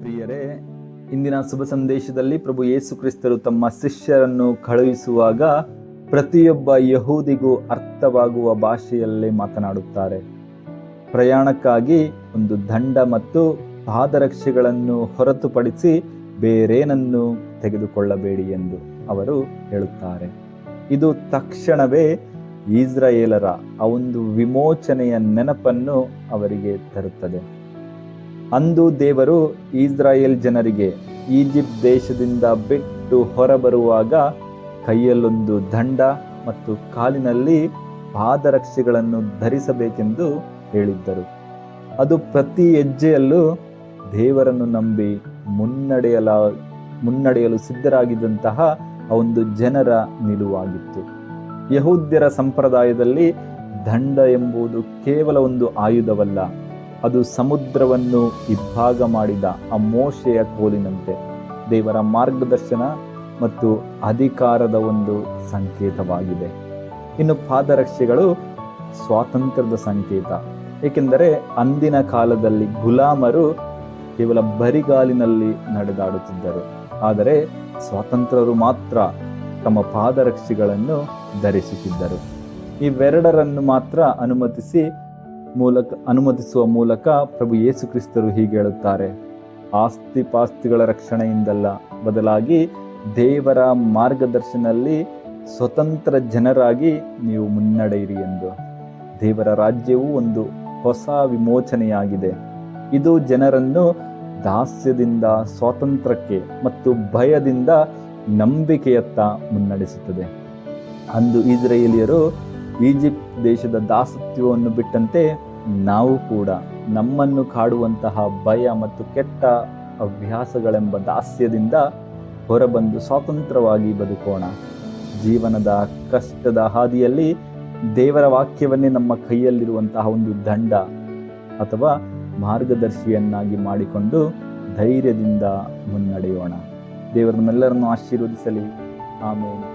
ಪ್ರಿಯರೇ, ಇಂದಿನ ಶುಭ ಸಂದೇಶದಲ್ಲಿ ಪ್ರಭು ಯೇಸು ಕ್ರಿಸ್ತರು ತಮ್ಮ ಶಿಷ್ಯರನ್ನು ಕಳುಹಿಸುವಾಗ ಪ್ರತಿಯೊಬ್ಬ ಯಹೂದಿಗೂ ಅರ್ಥವಾಗುವ ಭಾಷೆಯಲ್ಲೇ ಮಾತನಾಡುತ್ತಾರೆ. ಪ್ರಯಾಣಕ್ಕಾಗಿ ಒಂದು ದಂಡ ಮತ್ತು ಪಾದರಕ್ಷೆಗಳನ್ನು ಹೊರತುಪಡಿಸಿ ಬೇರೇನನ್ನು ತೆಗೆದುಕೊಳ್ಳಬೇಡಿ ಎಂದು ಅವರು ಹೇಳುತ್ತಾರೆ. ಇದು ತಕ್ಷಣವೇ ಇಸ್ರಾಯೇಲರ ಆ ಒಂದು ವಿಮೋಚನೆಯ ನೆನಪನ್ನು ಅವರಿಗೆ ತರುತ್ತದೆ. ಅಂದು ದೇವರು ಇಸ್ರಾಯೇಲ್ ಜನರಿಗೆ ಈಜಿಪ್ಟ್ ದೇಶದಿಂದ ಬಿಟ್ಟು ಹೊರಬರುವಾಗ ಕೈಯಲ್ಲೊಂದು ದಂಡ ಮತ್ತು ಕಾಲಿನಲ್ಲಿ ಪಾದರಕ್ಷೆಗಳನ್ನು ಧರಿಸಬೇಕೆಂದು ಹೇಳಿದ್ದರು. ಅದು ಪ್ರತಿ ಹೆಜ್ಜೆಯಲ್ಲೂ ದೇವರನ್ನು ನಂಬಿ ಮುನ್ನಡೆಯಲು ಸಿದ್ಧರಾಗಿದ್ದಂತಹ ಆ ಒಂದು ಜನರ ನಿಲುವಾಗಿತ್ತು. ಯಹೂದ್ಯರ ಸಂಪ್ರದಾಯದಲ್ಲಿ ದಂಡ ಎಂಬುದು ಕೇವಲ ಒಂದು ಆಯುಧವಲ್ಲ, ಅದು ಸಮುದ್ರವನ್ನು ಇಬ್ಬಾಗ ಮಾಡಿದ ಆ ಮೋಶೆಯ ಕೋಲಿನಂತೆ ದೇವರ ಮಾರ್ಗದರ್ಶನ ಮತ್ತು ಅಧಿಕಾರದ ಒಂದು ಸಂಕೇತವಾಗಿದೆ. ಇನ್ನು ಪಾದರಕ್ಷೆಗಳು ಸ್ವಾತಂತ್ರ್ಯದ ಸಂಕೇತ, ಏಕೆಂದರೆ ಅಂದಿನ ಕಾಲದಲ್ಲಿ ಗುಲಾಮರು ಕೇವಲ ಬರಿಗಾಲಿನಲ್ಲಿ ನಡೆದಾಡುತ್ತಿದ್ದರು. ಆದರೆ ಸ್ವಾತಂತ್ರ್ಯರು ಮಾತ್ರ ತಮ್ಮ ಪಾದರಕ್ಷೆಗಳನ್ನು ಧರಿಸುತ್ತಿದ್ದರು. ಇವೆರಡರನ್ನು ಮಾತ್ರ ಅನುಮತಿಸುವ ಮೂಲಕ ಪ್ರಭು ಯೇಸು ಕ್ರಿಸ್ತರು ಹೀಗೆ ಹೇಳುತ್ತಾರೆ: ಆಸ್ತಿ ಪಾಸ್ತಿಗಳ ರಕ್ಷಣೆಯಿಂದಲ್ಲ, ಬದಲಾಗಿ ದೇವರ ಮಾರ್ಗದರ್ಶನಲ್ಲಿ ಸ್ವತಂತ್ರ ಜನರಾಗಿ ನೀವು ಮುನ್ನಡೆಯಿರಿ ಎಂದು. ದೇವರ ರಾಜ್ಯವು ಒಂದು ಹೊಸ ವಿಮೋಚನೆಯಾಗಿದೆ. ಇದು ಜನರನ್ನು ದಾಸ್ಯದಿಂದ ಸ್ವಾತಂತ್ರ್ಯಕ್ಕೆ ಮತ್ತು ಭಯದಿಂದ ನಂಬಿಕೆಯತ್ತ ಮುನ್ನಡೆಸುತ್ತದೆ. ಅಂದು ಇಸ್ರಾಯೇಲಿಯರು ಈಜಿಪ್ಟ್ ದೇಶದ ದಾಸತ್ವವನ್ನು ಬಿಟ್ಟಂತೆ ನಾವು ಕೂಡ ನಮ್ಮನ್ನು ಕಾಡುವಂತಹ ಭಯ ಮತ್ತು ಕೆಟ್ಟ ಅಭ್ಯಾಸಗಳೆಂಬ ದಾಸ್ಯದಿಂದ ಹೊರಬಂದು ಸ್ವತಂತ್ರವಾಗಿ ಬದುಕೋಣ. ಜೀವನದ ಕಷ್ಟದ ಹಾದಿಯಲ್ಲಿ ದೇವರ ವಾಕ್ಯವನ್ನೇ ನಮ್ಮ ಕೈಯಲ್ಲಿರುವಂತಹ ಒಂದು ದಂಡ ಅಥವಾ ಮಾರ್ಗದರ್ಶಿಯನ್ನಾಗಿ ಮಾಡಿಕೊಂಡು ಧೈರ್ಯದಿಂದ ಮುನ್ನಡೆಯೋಣ. ದೇವರು ನಮ್ಮೆಲ್ಲರನ್ನು ಆಶೀರ್ವದಿಸಲಿ. ಆಮೇಲೆ